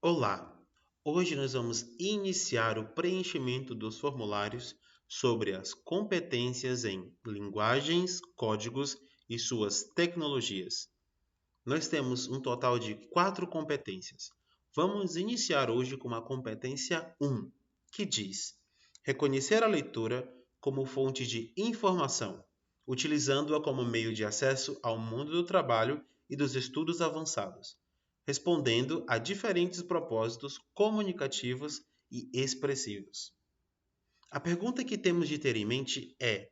Olá! Hoje nós vamos iniciar o preenchimento dos formulários sobre as competências em linguagens, códigos e suas tecnologias. Nós temos um total de 4 competências. Vamos iniciar hoje com a competência 1, que diz: reconhecer a leitura como fonte de informação, utilizando-a como meio de acesso ao mundo do trabalho e dos estudos avançados, respondendo a diferentes propósitos comunicativos e expressivos. A pergunta que temos de ter em mente é: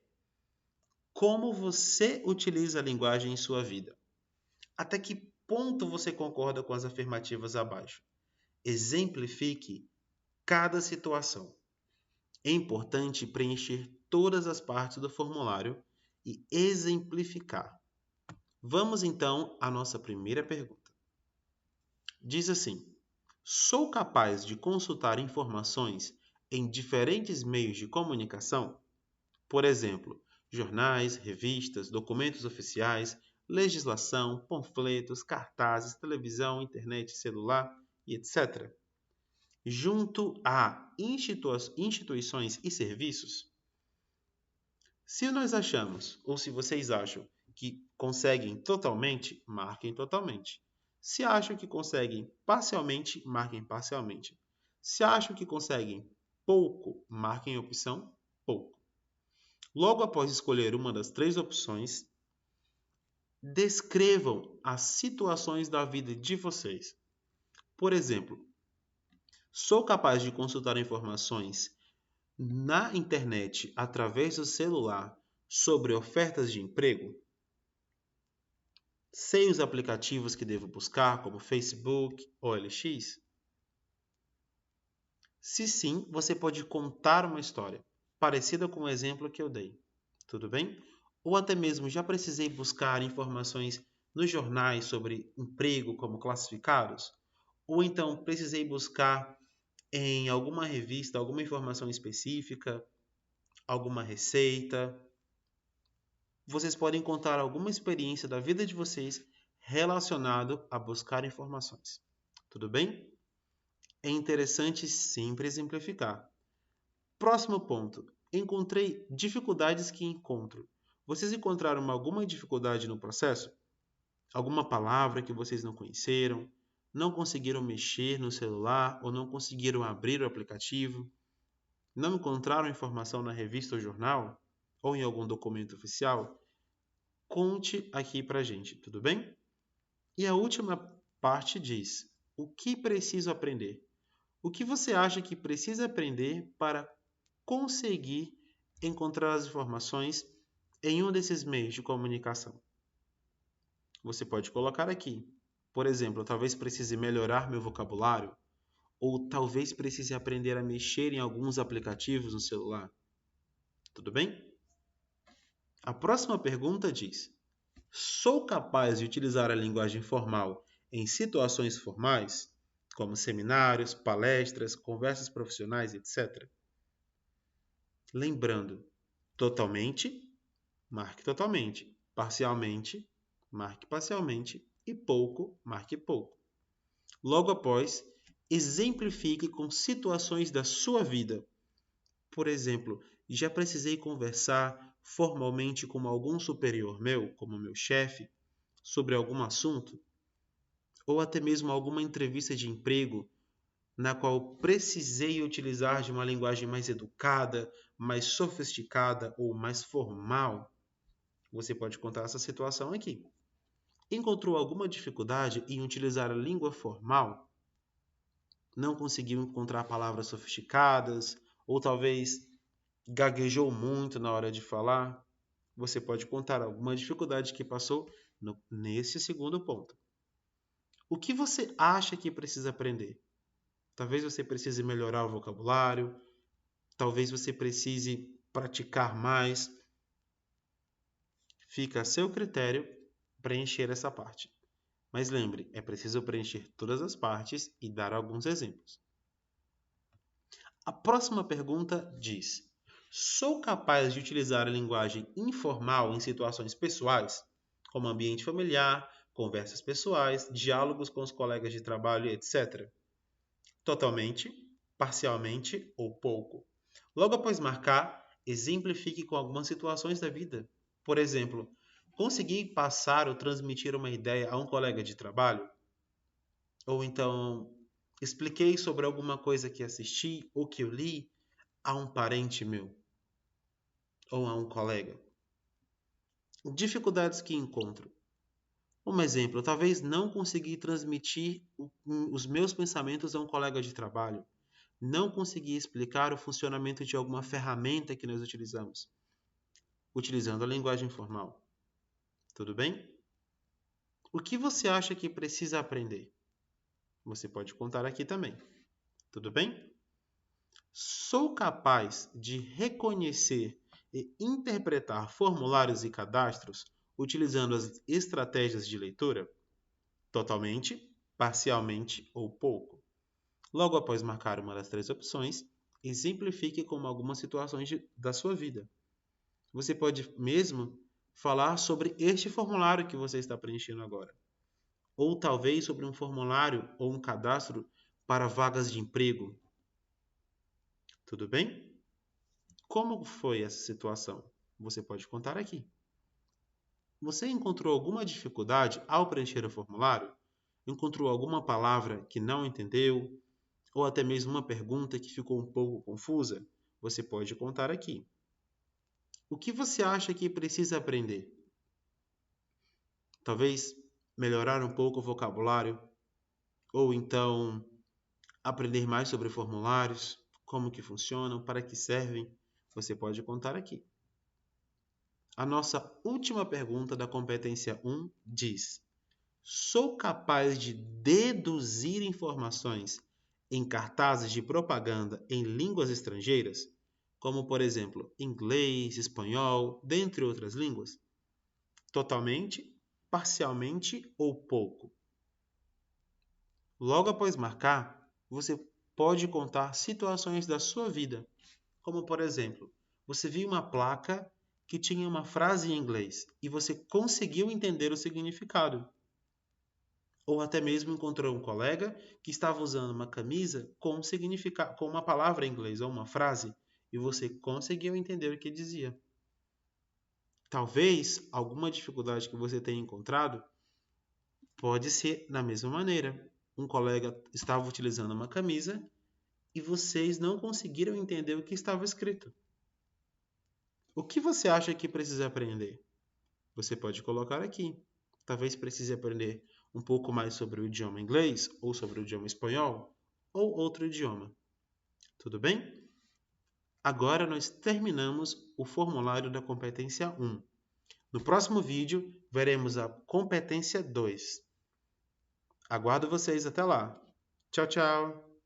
como você utiliza a linguagem em sua vida? Até que ponto você concorda com as afirmativas abaixo? Exemplifique cada situação. É importante preencher todas as partes do formulário e exemplificar. Vamos então à nossa primeira pergunta. Diz assim: sou capaz de consultar informações em diferentes meios de comunicação? Por exemplo, jornais, revistas, documentos oficiais, legislação, panfletos, cartazes, televisão, internet, celular e etc. Junto a instituições e serviços? Se nós achamos, ou se vocês acham, que conseguem totalmente, marquem totalmente. Se acham que conseguem parcialmente, marquem parcialmente. Se acham que conseguem pouco, marquem a opção pouco. Logo após escolher uma das 3 opções, descrevam as situações da vida de vocês. Por exemplo, sou capaz de consultar informações na internet através do celular sobre ofertas de emprego? Sei os aplicativos que devo buscar, como Facebook ou OLX? Se sim, você pode contar uma história parecida com o exemplo que eu dei. Tudo bem? Ou até mesmo já precisei buscar informações nos jornais sobre emprego como classificados? Ou então precisei buscar em alguma revista alguma informação específica, alguma receita? Vocês podem contar alguma experiência da vida de vocês relacionado a buscar informações. Tudo bem? É interessante sempre exemplificar. Próximo ponto. Encontrei dificuldades que encontro. Vocês encontraram alguma dificuldade no processo? Alguma palavra que vocês não conheceram? Não conseguiram mexer no celular ou não conseguiram abrir o aplicativo? Não encontraram informação na revista ou jornal? Ou em algum documento oficial? Conte aqui pra gente, tudo bem? E a última parte diz: o que preciso aprender? O que você acha que precisa aprender para conseguir encontrar as informações em um desses meios de comunicação? Você pode colocar aqui. Por exemplo, talvez precise melhorar meu vocabulário, ou talvez precise aprender a mexer em alguns aplicativos no celular. Tudo bem? A próxima pergunta diz: sou capaz de utilizar a linguagem formal em situações formais, como seminários, palestras, conversas profissionais, etc. Lembrando, totalmente, marque totalmente. Parcialmente, marque parcialmente. E pouco, marque pouco. Logo após, exemplifique com situações da sua vida. Por exemplo, já precisei conversar formalmente com algum superior meu, como meu chefe, sobre algum assunto? Ou até mesmo alguma entrevista de emprego na qual precisei utilizar de uma linguagem mais educada, mais sofisticada ou mais formal? Você pode contar essa situação aqui. Encontrou alguma dificuldade em utilizar a língua formal? Não conseguiu encontrar palavras sofisticadas? Ou talvez gaguejou muito na hora de falar? Você pode contar alguma dificuldade que passou nesse segundo ponto. O que você acha que precisa aprender? Talvez você precise melhorar o vocabulário, talvez você precise praticar mais. Fica a seu critério preencher essa parte. Mas lembre, é preciso preencher todas as partes e dar alguns exemplos. A próxima pergunta diz: sou capaz de utilizar a linguagem informal em situações pessoais, como ambiente familiar, conversas pessoais, diálogos com os colegas de trabalho, etc. totalmente, parcialmente ou pouco. Logo após marcar, exemplifique com algumas situações da vida. Por exemplo, consegui passar ou transmitir uma ideia a um colega de trabalho? Ou então, expliquei sobre alguma coisa que assisti ou que eu li a um parente meu ou a um colega. Dificuldades que encontro. Um exemplo, talvez não consegui transmitir os meus pensamentos a um colega de trabalho. Não consegui explicar o funcionamento de alguma ferramenta que nós utilizamos, utilizando a linguagem formal. Tudo bem? O que você acha que precisa aprender? Você pode contar aqui também. Tudo bem? Sou capaz de reconhecer e interpretar formulários e cadastros utilizando as estratégias de leitura? Totalmente, parcialmente ou pouco. Logo após marcar uma das três opções, exemplifique como algumas situações da sua vida. Você pode mesmo falar sobre este formulário que você está preenchendo agora. Ou talvez sobre um formulário ou um cadastro para vagas de emprego. Tudo bem? Como foi essa situação? Você pode contar aqui. Você encontrou alguma dificuldade ao preencher o formulário? Encontrou alguma palavra que não entendeu? Ou até mesmo uma pergunta que ficou um pouco confusa? Você pode contar aqui. O que você acha que precisa aprender? Talvez melhorar um pouco o vocabulário? Ou então aprender mais sobre formulários? Como que funcionam? Para que servem? Você pode contar aqui. A nossa última pergunta da competência 1 diz: sou capaz de deduzir informações em cartazes de propaganda em línguas estrangeiras, como por exemplo inglês, espanhol, dentre outras línguas? Totalmente, parcialmente ou pouco? Logo após marcar, você pode contar situações da sua vida, como por exemplo, você viu uma placa que tinha uma frase em inglês e você conseguiu entender o significado. Ou até mesmo encontrou um colega que estava usando uma camisa com com uma palavra em inglês ou uma frase e você conseguiu entender o que dizia. Talvez alguma dificuldade que você tenha encontrado pode ser da mesma maneira. Um colega estava utilizando uma camisa e vocês não conseguiram entender o que estava escrito. O que você acha que precisa aprender? Você pode colocar aqui. Talvez precise aprender um pouco mais sobre o idioma inglês, ou sobre o idioma espanhol, ou outro idioma. Tudo bem? Agora nós terminamos o formulário da competência 1. No próximo vídeo, veremos a competência 2. Aguardo vocês até lá. Tchau, tchau!